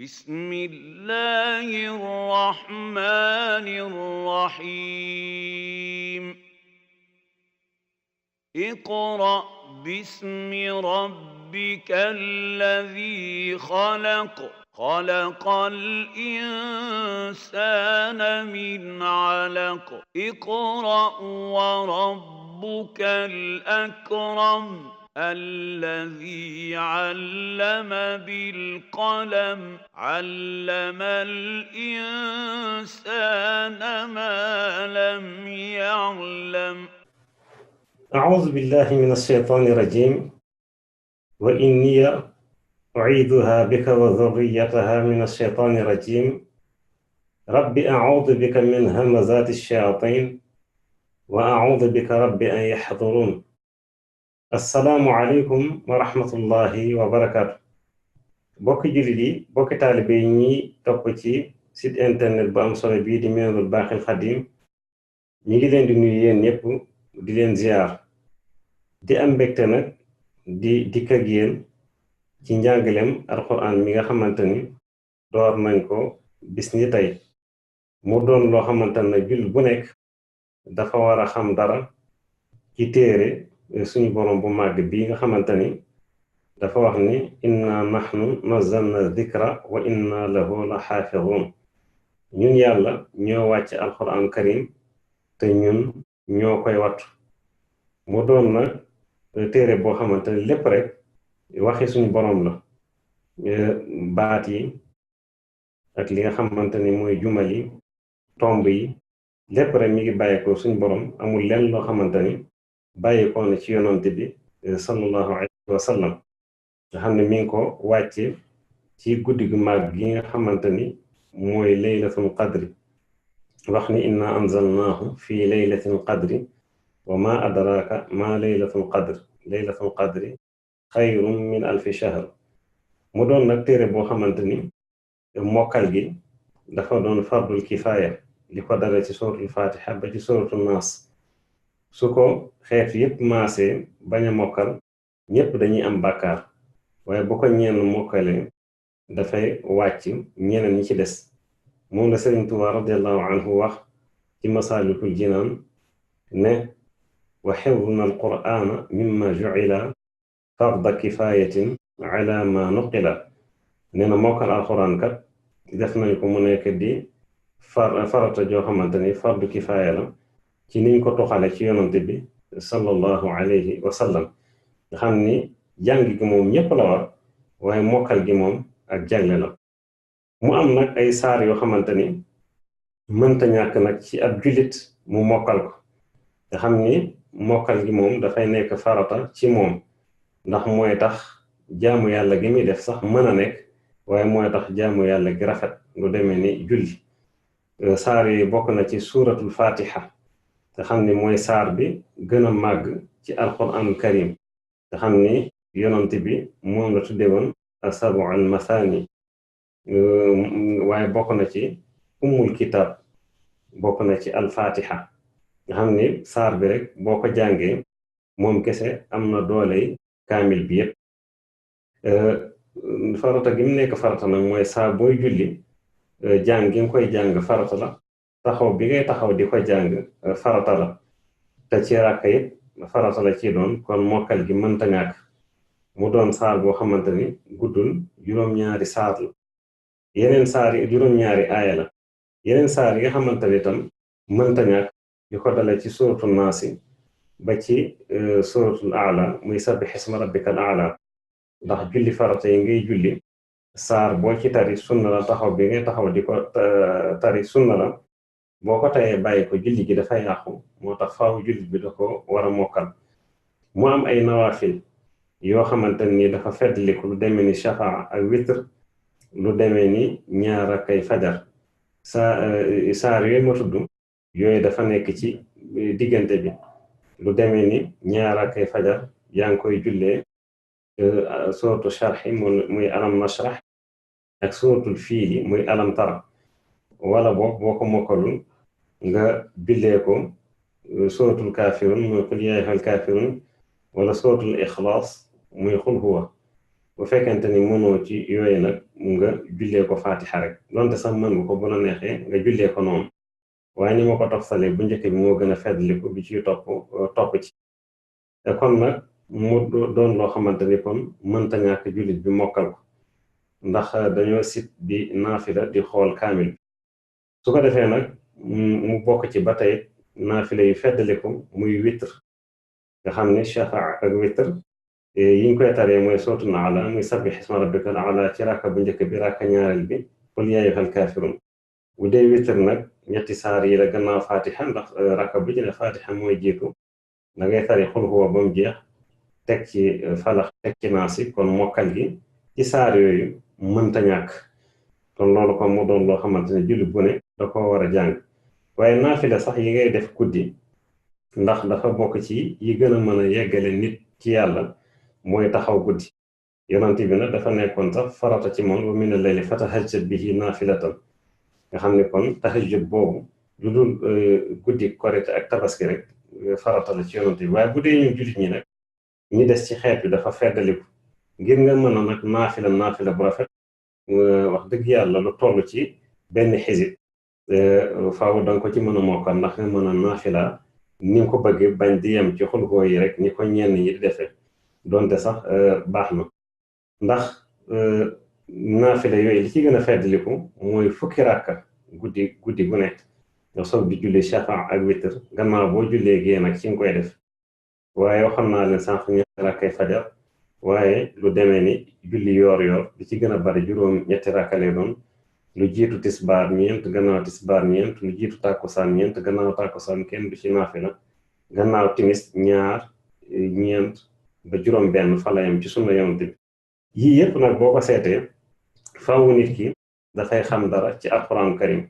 بسم الله الرحمن الرحيم اقرأ باسم ربك الذي خلق خلق الإنسان من علق اقرأ وربك الأكرم الذي علم بالقلم علم الإنسان ما لم يعلم أعوذ بالله من الشيطان الرجيم وإني أعيذها بك وذريتها من الشيطان الرجيم رب أعوذ بك من همزات الشياطين وأعوذ بك رب أن يحضرون السلام عليكم ورحمة الله وبركاته بوك جلدي بوك طالبي توبتي سيت انترنت بام سولو بي دي منول باخي الخديم ñi leen di nuyu yeen ñepp di leen ziar di am mbégte nag di dikk ak yéen ci njàngaleem alxuraan mi nga xamante ni door nañ ko bis ni tey mu doon loo xamante ne jul bu nekk dafa war a xam dara ci téere suñu borom bu màgg bii nga xamante ni dafa wax ni inna nahnu nazzalna dhikra wa inna lahu la xaafidun ñun yàlla ñoo wàcc alxuraan karim te ñun ñoo koy wattu mu doon nag téere boo xamante ne lépp rek waxi suñu borom la baat yi ak li nga xamante ni mooy jumal yi tomb yi lépp rek mi ngi bàyyeekoo suñu borom amul lenn loo xamante ni bàyyeekoo na ci yonante bi sallallahu alayhi wa sallam nga xam ne mi ngi ko wàcce ci guddi gu màgg gi nga xamante ni mooy laylatul qadri wax ni inna anzalnaahu fi laylatil qadri wa ma adraka ma laylatul qadri xayrun min alfi shahr mu doon nag téere boo xamante ni mokkal gi dafa doon fardul kifaaya li ko dara ci suratul fatiha ba ci suratul naas su ko xeet yépp maasee bañ a mokkal ñépp dañuy am bàkkaar waaye bu ko ñenn mokkale dafay wàcc ñeneen ñi ci des moom la Sëriñ Tuubaa radiyallahu anhu wax ci masaalikul jinaan ne wa xifduna alqur'ana mimma ju'ila farda kifayatin ala ma nuqila nee na mokkal alquran kat def nañ ko mu nekk di farata joo xamante ni fardu kifaaya la ci niñ ko toxale ci yonante bi sallallahu alayhi wa sallam nga xam ni jàng gi moom ñépp la war waaye mokkal gi moom ak jagle la mu am nag ay saar yoo xamante ni mënta ñàkk nag ci ab jullit mu mokkal ko nga xam ni mokkal gi moom dafay nekk farata ci moom ndax mooy tax jaamu yàlla gi muy def sax mën a nekk waaye mooy tax jaamu yàlla gi rafet lu demee ni julli saar yi bokk na ci suuratul fatiha nga xam ni mooy saar bi gën a màgg ci alquranul karim nga xam ni yonent bi moom la tudde woon asabu al mathani waaye bokk na ci ummul kitab bokk na ci al fatiha nga xam ni saar bi rek boo ko jàngee moom kese am na dooley kaamil bi yépp farata gi mu nekk farata nag mooy saa booy julli jàng gi nga koy jàng farata la taxaw bi ngay taxaw di ko jàng farata la te ci ràkka yépp farata la ci doon kon mokkal gi mënta ñàkk mu doon saar boo xamante ni guddul juróom-ñaari saar la yeneen saar yi juróom-ñaari aaya la yeneen saar yi nga xamante ni tam mënta ñàkk di ko dale ci suratul naasi ba ci suratul aala muy sabbih isma rabbikal aala ndax julli farata yi ngay julli saar boo ci tari sunna la taxaw bi ngay taxaw di ko tari sunna la boo ko tayee bàyyi ko julli gi dafay yàqu moo tax faaw julli bi da ko war a mokkal mu am ay nawaafil yoo xamante ni dafa feddliku lu demee ni shafaa ak witr lu demee ni ñaar rakkay fajar saar yooyu ma tudd yooyu dafa nekk ci diggante bi lu demee ni ñaar rakkay fajar yaa ngi koy jullee sootu sharxi muy alam nashrah ak sootul fiili muy alam tara wala boo ko mokkalul nga jullee ko sootul kaafirun muy qul yaa ayyuhal kaafiruun wala sootul ixlaas muy xul huwa bu fekkente ni mënoo ci yooyu nag nga jullee ko fatiha rek donte sax mën nga ko bu la neexee nga jullee ko noonu waaye ni ma ko toftalee bu njëkk bi moo gën a feddliku bi ci topp ci kon nag mu doon loo xamante ni kon mënta ñàkk jullit bi mokkal ko ndax dañoo sit di naafila di xool kaamil su ko defee nag mu bokk ci ba tey naafila yu feddaliku muy witr nga xam ni shafaa ak witr yiñ koy taree mooy sootu Naala muy sabbih isma rabbikal a'laa ci ràkka bu njëkk bi ràkka ñaareel bi qul yaa ayyuhal kaafiruun bu dee witr nag ñetti saar yi la gannaaw fatiha ndax ràkka bu ci ne fatiha mooy jiitu da ngay tari xul huwa ba mu jeex teg ci falax teg ci naasi kon mokkal gi ci saar yooyu mënta ñàkk kon loolu kon mu doon loo xamante ne jullit bu ne da ko war a jàng waaye naafila sax yi ngay def guddi ndax dafa bokk ci yi gën a mën a yeggale nit ci yàlla mooy taxaw guddi yonent bi nag dafa nekkoon sax farata ci moom wa mina layli fatahajjad bihi naafilatan nga xam ne kon tahajjud boobu lu dul guddi korite ak tabaski rek farata la ci yonent bi waaye bu dee ñu jullit ñi nag ñi des ci xeet bi dafa feddaliku ngir nga mën a nag naafila bu rafet wax dëgg yàlla lu toll ci benn xisib faaw danga ko ci mën a mokkal ndax nga mën a naafila ni nga ko bëggee bañ di yem ci xulxoo yi rek ni ko ñenn ñi di defee donte sax baax na ndax naafila yooyu li ci gën a feddaliku mooy fukki ràkka guddi gu nekk nga soog di julli shafaa ak witr gannaaw boo jullee gée nag ci nga koy def waaye waxoon naa leen sànq ñetti rakkay fajar waaye lu demee ni julli yoor li ci gën a bari juróom ñetti rakka lay doon lu jiitu tisbaar ñeent gannaaw tisbaar ñeent lu jiitu tàkkusaan ñeent gannaaw tàkkusaan kenn du ci naafila gannaaw timis ñaar ñeent ba juróom benn falayam ci sunna yonent bi yii yëpp nag boo ko seetee faaw nit ki dafay xam dara ci alquran karim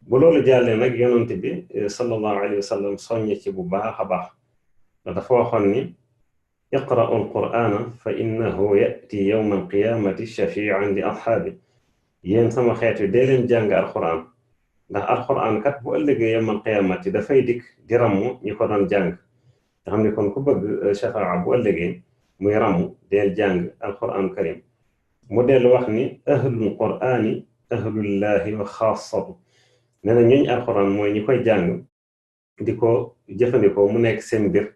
bu loolu jàllee nag yonent bi sallallahu alayhi wa sallam soññe ci bu baax a baax dafa waxoon ni iqra'u alqur'ana fa innahu ya'ti yawma alqiyamati shafi'an li ashaabi yéen sama xeet wi dee leen jàng alquran ndax alquran kat bu ëllëgee yawma alqiyamati dafay dikk di ramm ñi ko doon jàng nga xam ne kon ku bëgg shafaa bu ëllëgee muy ramm deel jàng alquran karim mu dellu wax ni ahlul qur'ani ahlullahi wa xaasatu nee na ñooñ alquran mooy ñi koy jàng di ko jëfandikoo mu nekk seen mbir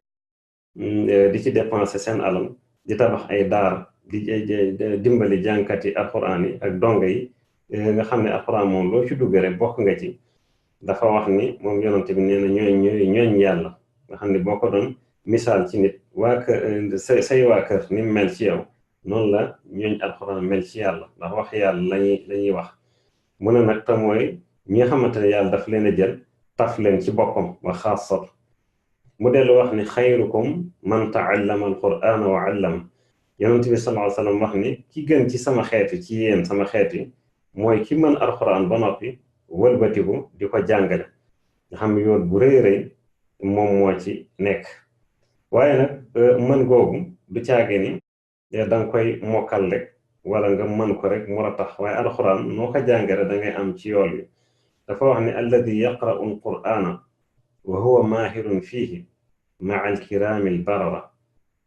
di ci dépenser seen alal di tabax ay daara di dimbali jàngkati alquran yi ak donga yi nga xam ne alquran moom loo ci dugg rek bokk nga ci dafa wax ni moom yonent bi nee na ñooñ yàlla nga xam ne boo ko doon misaal ci nit waa kër say waa kër ni mel ci yow noonu la ñooñ alquran mel ci yàlla ndax wax yàlla lañuy wax mu ne nag te mooy ñi nga xamante ne yàlla daf leen a jël taf leen ci boppam wa xaasat mu dellu wax ni xayrukum man taallama alqur'ana wa allama yonent bi sallallahu alayhi wa sallam wax ni ki gën ci sama xeeti ci yéen sama xeeti mooy ki mën alquran ba noppi wëlbatiku di ko jàngale nga xam yoon bu rëy rëy moom moo ci nekk waaye nag mën googu du caage ni danga koy mokkal rek wala nga mën ko rek mu tax waaye alquran noo ko jàngale da ngay am ci yool wi dafa wax ni alladi yaqra'u alqur'ana wa huwa maahirun fiihi ma'a alkiraami albarara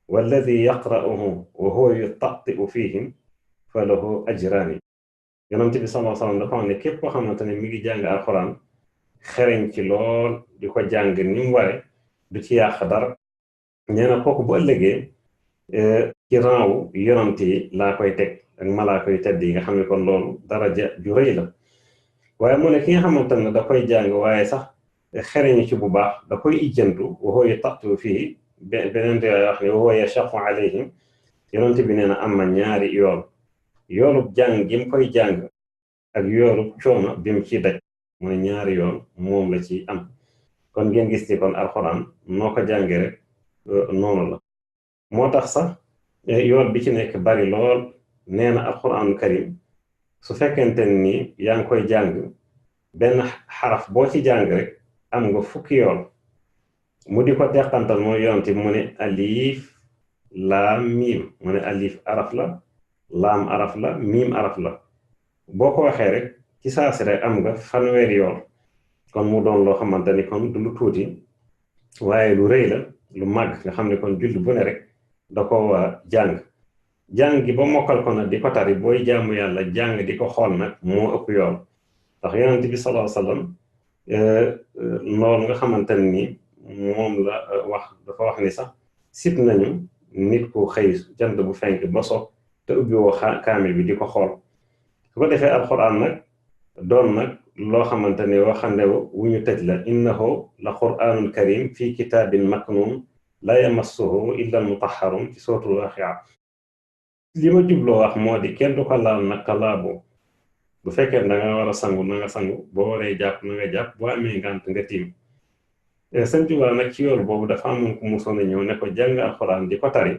walladi yaqra'uhu wa huwa yutatti'u fiihim fa lahu ajraani yonent bi sallallahu alayhi wa sallam dafa wax ne képp koo xamante ne mi ngi jàng alquran xereñ ci lool di ko jàng ni mu ware du ci yàq dara nee na kooku bu ëllëgee ci raawu yonent yi laa koy teg ak malaaka yu tedd yi nga xam ne kon loolu daraja ju rëy la waaye mu ne ki nga xamante ne da koy jàng waaye sax xereñu ci bu baax da koy ijjantu wa huwa yutatti'u fiihi beneen te wax ne wa huwa yashaqu alayhim yonent bi nee na am na ñaari yoolub jàng gi mu koy jàng ak yoolub coono bi mu ciy daj mu ne ñaari yoon moom la ci am kon ngeen gis ni kon alxuraan noo ko jàngee rek noonu la moo tax sax yool bi ci nekk bari lool nee na alxuraan karim su fekkente ni yaa ngi koy jàng benn xaraf boo ci jàng rek am nga fukki yool mu di ko teqantal mooy yonent mu ne alif laam miim mu ne alif araf la laam araf la miim araf la boo ko waxee rek ci saasi rek am nga fanweeri yool kon mu doon loo xamante ni kon du lu tuuti waaye lu rëy la lu màgg nga xam ne kon julli bu ne rek da ko jàng jàng gi ba mokkal ko nag di ko tari booy jaamu yàlla jàng di ko xool nag moo ëpp yoon ndax yonent bi sallallahu alayhi wasallam loolu nga xamante ne ni moom la wax dafa wax ni sax sib nañu nit ku xëy jant bu fenk ba so te ubbi woo kaamil bi di ko xool su ko defee alxuraan nag doon nag loo xamante ne waxande wu ñu tëj la innahu la qur'aanun karim fii kitaabin maknuun la yamassuhu illa almutahharun ci sootul Waaqia li ma jubloo wax moo di kenn du ko laal nag ka laaboo bu fekkee da nga war a sangu na nga sangu boo waree jàpp na nga jàpp boo amee ngànt nga tiim Sëñ Tuubaa nag ci yoon boobu dafa amoon ku musoon a ñëw ne ko jàng alxuraan di ko tari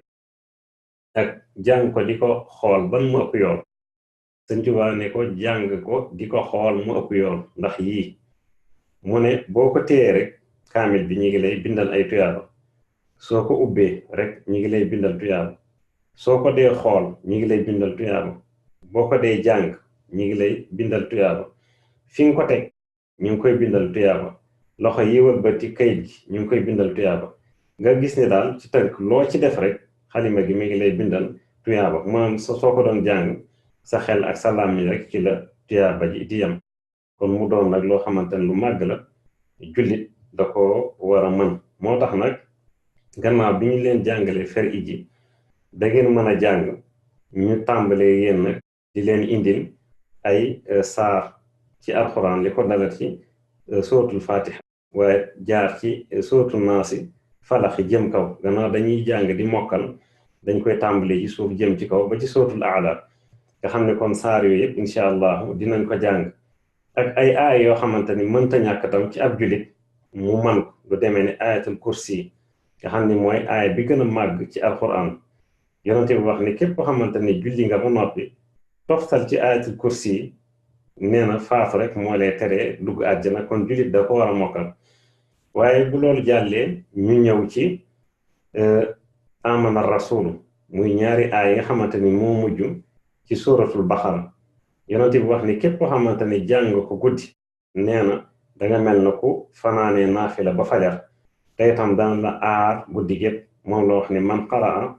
ak jàng ko di ko xool ban mu ëpp yoon Sëñ Tuubaa ne ko jàng ko di ko xool mu ëpp yoon ndax yii mu ne boo ko téyee rek kaamil bi ñu ngi lay bindal ay tuyaaba soo ko ubbee rek ñu ngi lay bindal tuyaaba soo ko dee xool ñu ngi lay bindal tuyaaba boo ko dee jàng ñu ngi lay bindal tuyaaba fi nga ko teg ñu ngi koy bindal tuyaaba loxo yi wëlbati kayit gi ñu ngi koy bindal tuyaaba nga gis ne daal ci tënk loo ci def rek xalima gi mi ngi lay bindal tuyaaba maanaam soo ko doon jàng sa xel ak sa làmmiñ rek ci la tuyaaba ji di yem kon mu doon nag loo xamante ne lu màgg la jullit da ko war a mën moo tax nag gannaaw bi ñu leen jàngale fer iji da ngeen mën a jàng ñu tàmbalee yéen nag di leen indil ay saar ci alxuraan li ko dalat ci sootul fatiha waaye jaar ci sootul naasi falaxi jëm kaw gannaaw dañuy jàng di mokkal dañ koy tàmbalee ci suuf jëm ci kaw ba ci sootul aala nga xam ne kon saar yooyu yëpp incha allahu dinañ ko jàng ak ay aaya yoo xamante ni mënta ñàkk tam ci ab julit mu man ko lu demee ne ayatul kursi nga xam ne mooy aaya bi gën a màgg ci alxuraan yonente bi wax ni képp koo xamante ni julli nga ba noppi toftal ci ayatul kursi nee na faatu rek moo lay teree dugg àjjana kon jullit da ko war a mokkal waaye bu loolu jàllee ñu ñëw ci amana rasul muy ñaari aay yi nga xamante ni moo mujj ci suratul baxara yonente bi wax ni képp koo xamante ni jàng ko guddi nee na danga mel na ku fanaanee naafila ba fajar te itam dana la aar guddi gépp moom la wax ni man qaraa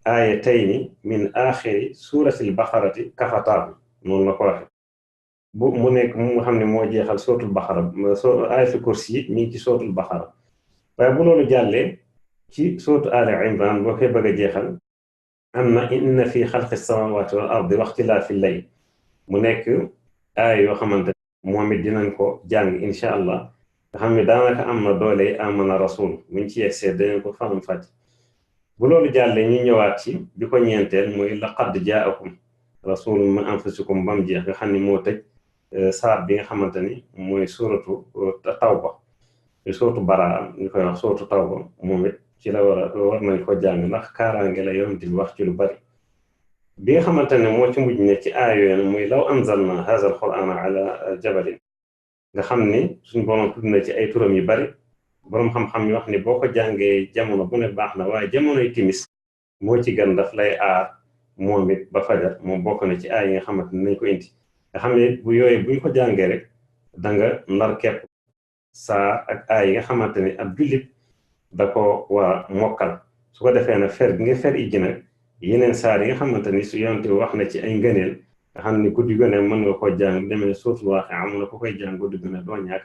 aayatayni min aaxiri suratil baxarati kafataahu noonu la ko waxe bu mu nekk mu nga xam ne moo jeexal sootul baxara ayatul kursi yi mi ngi ci sootul baxara waaye bu loolu jàllee ci sootu ali imran boo koy bëgg a jeexal am na inna fi xalqi samawati wal ardi wa ixtilaafi layl mu nekk aaya yoo xamante moom it dinañ ko jàng incha allah nga xam ne daanaka am na doole amana rasul buñ ci yegsee dinañ ko faram fàcc bu loolu jàllee ñu ñëwaat ci bi ko ñeenteel muy laqad jaakum rasulun min anfusikum bam jeex nga xam ne moo tëj saar bi nga xamante ni mooy suuratu tawba suuratu baraa ñu koy wax suuratu tawba moom it ci la war nañ ko jàng ndax kaaraange la yonent bi wax ci lu bari bi nga xamante ne moo ci mujj ne ci aayooyen muy law anzalna haza alqur'ana ala jabalin nga xam ni suñ borom tudd na ci ay turam yu bari boroom xam-xam yi wax ni boo ko jàngee jamono bu ne baax na waaye jamonoy timis moo ci gën daf lay aar moom it ba fajar moom bokk na ci aay yi nga xamante ne nañ ko indi nga xam ne bu yooyu buñ ko jàngee rek da nga ndar kepp saa ak aay yi nga xamante ne ab jullit da ko war a mokkal su ko defee nag fer bi nga fer ijji nag yeneen saar yi nga xamante ni su yonte wax na ci ay ngëneel nga xam ni guddi gone mën nga koo jàng bu demee ne sootul Waaqia am na ko koy jàng guddi gone doo ñàkk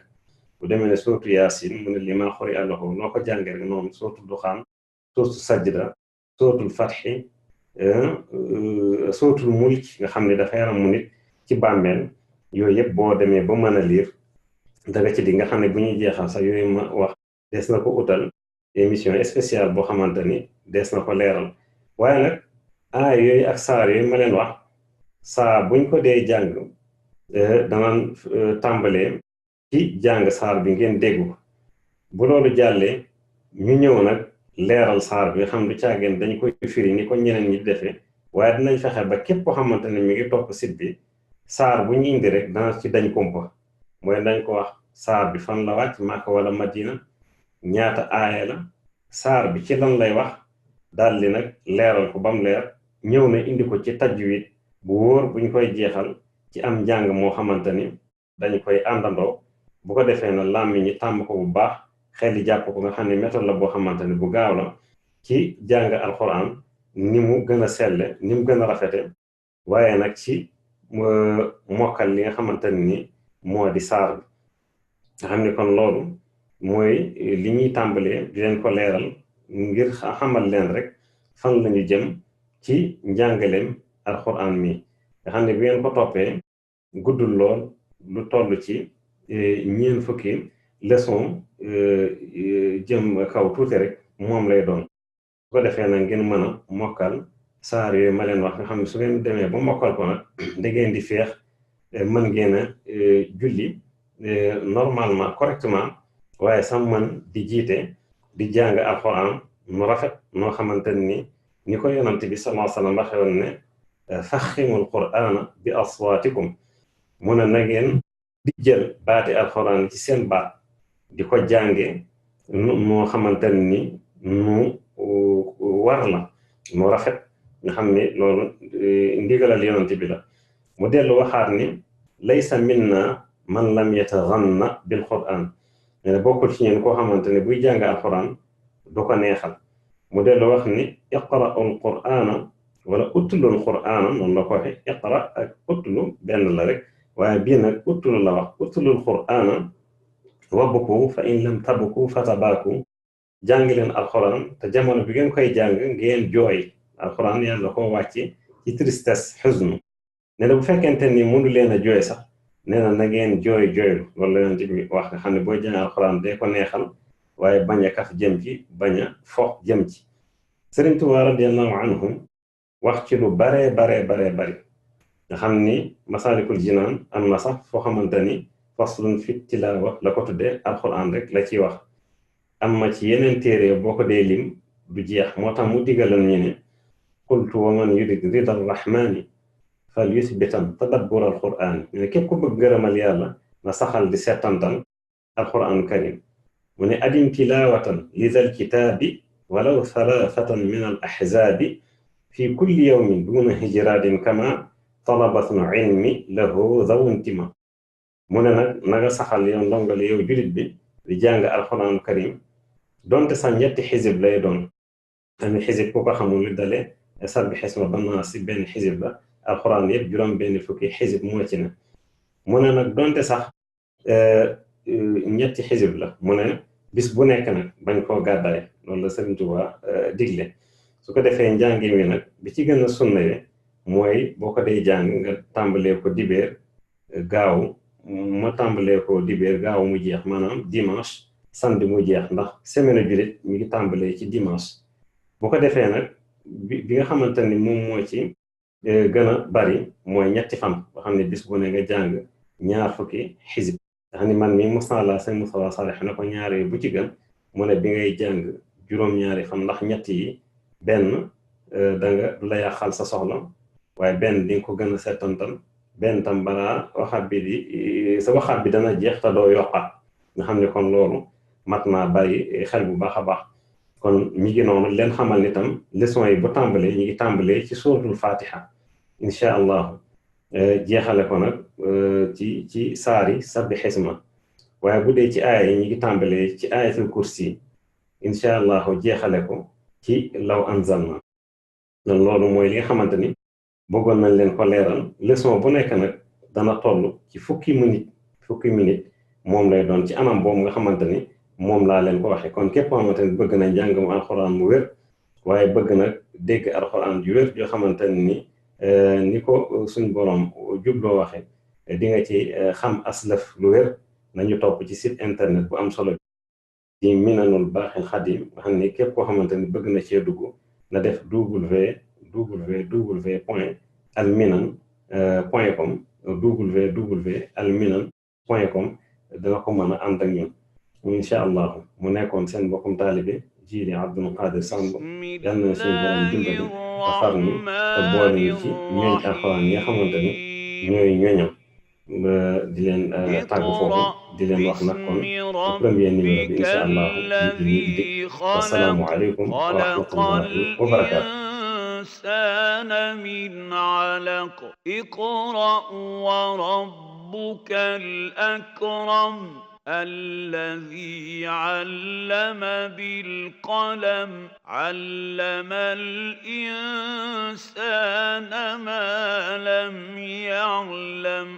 bu demee ne sootu Yaasin mu ne li maa xori àllahu noo ko jàngee rek noonu sootul Duxaan sootu Sajda sootul Fatxi sootul Mulk nga xam ne dafa yaram mu nit ci bàmmeel yooyu yëpp boo demee ba mën a liir danga ci di nga xam ne bu ñuy jeexal sax yooyu ma wax des na ko utal émission spéciale boo xamante ni des na ko leeral waaye nag aay yooyu ak saar yooyu ma leen wax saa buñ ko dee jàng danaan tàmbalee ci jàng saar bi ngeen déggu bu loolu jàllee ñu ñëw nag leeral saar bi nga xam du caageen dañ koy firi ni ko ñeneen ñi defee waaye dinañ fexe ba képp koo xamante ne mi ngi topp site bi saar bu ñu indi rek dana ci dañ kumpa mooy dañ ko wax saar bi fan la wàcc Makka wala Madina ñaata aaya la saar bi ci lan lay wax daal di nag leeral ko ba mu leer ñëw na indi ko ci tajwid bu wóor buñ koy jeexal ci am njàng moo xamante ni dañ koy àndandoo bu ko defee na làmmi ñi tàmm ko bu baax xel yi jàpp ko nga xam ne méthode la boo xamante ni bu gaaw la ci jàng alxuraan ni mu gën a selle ni mu gën a rafete waaye nag ci mokkal li nga xamante ni moo di saar bi nga xam ni kon loolu mooy li ñuy tàmbalee di leen ko leeral ngir xamal leen rek fan lañu jëm ci njàngaleem alxuraan mi nga xam ne bi ngeen ko toppee guddul lool lu toll ci ñeent fukki leçon jëm kaw tuuti rek moom lay doon su ko defee nag ngeen mën a mokkal saar yooyu ma leen wax nga xam ne su ngeen demee ba mokkal ko nag da ngeen di feex mën ngeen a julli normalement correctement waaye sax mën di jiite di jàng alxuraan mu rafet noo xamante ni ko yonent bi sallallahu alayhi wa sallam waxe woon ne faximul qur'aana bi aswaatikum mu ne na ngeen di jël baati alxuraan ci seen baat di ko jànge noo xamante ni nu war la mu rafet nga xam ni loolu ndigalal yonent bi la mu dellu waxaat ni laysa minna man lam yataganna bil qur'aan ne bokkul ci ñeen koo xamante ne buy jàng alxuraan du ko neexal mu dellu wax ni iqra'ul qur'aana wala utlul qur'aana noonu la ko waxe iqra ak utlu benn la rek waaye bii nag utlu la wax utlul qur'aana wabku fa in lam tabku fatabaaku jàng leen alxuraan te jamono bi ngeen koy jàng ngeen jooy alxuraan yàlla koo wàcce ci tristesse xusnu ne na bu fekkente ni mënu leen a jooy sax nee na ngeen jooylu loolu la yonent bi wax nga xam ne booy jàng alxuraan dee ko neexal waaye bañ a kaf jëm ci bañ a fox jëm ci Sëriñ Tuubaa radiyallahu anhu wax ci lu bari nga xam ni Masaalikul Jinaan am na sax foo xamante ni faslun fi tilaawa la ko tuddee alxuraan rek la ciy wax am ma ci yeneen téere boo ko dee lim du jeex moo tax mu digaloon ñu ne qultu wa man yurid rida arrahmani fal yuthbitan tadabbur alquran ne képp ku bëgg gërëmal yàlla na saxal di settantal alquran karim mu ne adim tilawatan lidal kitaabi walaw thalathatan min al ahzaabi fi kulli yawmin duna hijradin kama talabatnu ilmi lahu dhaw intima mu ne nag naga saxal yow ndongale yow julit bi di jàng alquran karim donte sax ñetti xisib lay doon am xisib ku ko xamul lu dale sabbi xisma bannaasi benn xisib la alxuraan yëpp juróom benn fukki xisib moo ci ne mu ne nag donte sax ñetti xisib la mu ne bis bu nekk nag bañ koo gàddaay loolu la Sëriñ Tuubaa digle su ko defee njàngi mi nag bi ci gën a sunnawe mooy boo ko dee jàng nga tàmbalee ko dibéer gaaw ma tàmbalee ko dibéer gaaw mu jeex maanaam dimanche samedi mu jeex ndax semaine julit mi ngi tàmbalee ci dimanche bu ko defee nag bi nga xamante ni moom moo ci gën a bari mooy ñetti fan boo xam ne bis bu ne nga jàng ñaar fukki xisib nga xam ne man mi musala sëñ Musaa Saalix na ko ñaari bu ci gën mu ne bi ngay jàng juróom-ñaari fan ndax ñett yi benn da nga du la yàqal sa soxla waaye benn di nga ko gën a settantal benn tam balaa waxaat bi di sa waxaat bi dana jeex te doo yokkaat nga xam ne kon loolu mat naa bàyyi xel bu baax a baax kon mi ngi noonu leen xamal ni tam leçon yi bu tàmbalee ñu ngi tàmbalee ci suuratul fatiha incha allah jeexale ko nag ci saari sabbi xisma waaye bu dee ci aaya yi ñu ngi tàmbalee ci ayatul kursi incha allah jeexale ko ci law anzalna loolu mooy li nga xamante ni bëggoon nañ leen ko leeral leçon bu nekk nag dana toll ci fukki minute moom lay doon ci anam boobu nga xamante ni moom laa leen ko waxee kon képp koo xamante ni bëgg na njàng mu alxuraan mu wér waaye bëgg nag dégg alxuraan ju wér yoo xamante ni ko suñ borom jubloo waxe di nga ci xam aslëf lu wér nañu topp ci site internet bu am solo di minanul baaxil xadim nga xam ni képp koo xamante ni bëgg na cee dugg na def www.alminan.com www.alminan.com danga ko mën a ànd ak ñun incha allah mu nekkoon seen mbokkum taalibe Jiili Abdul Qaadir Samb yal na suñu borom dimbali te far ni te boole ñu ci ñooñ alxuraan yi nga xamante ni ñooy ñoñam di leen tàgg foofu di leen wax nag kon premier numéro bi incha allah ñu ngi dik wasalaamu aleykum wa rahmatullahi wa barakaatu. الإنسان من علق اقرأ وربك الأكرم الذي علم بالقلم علم الإنسان ما لم يعلم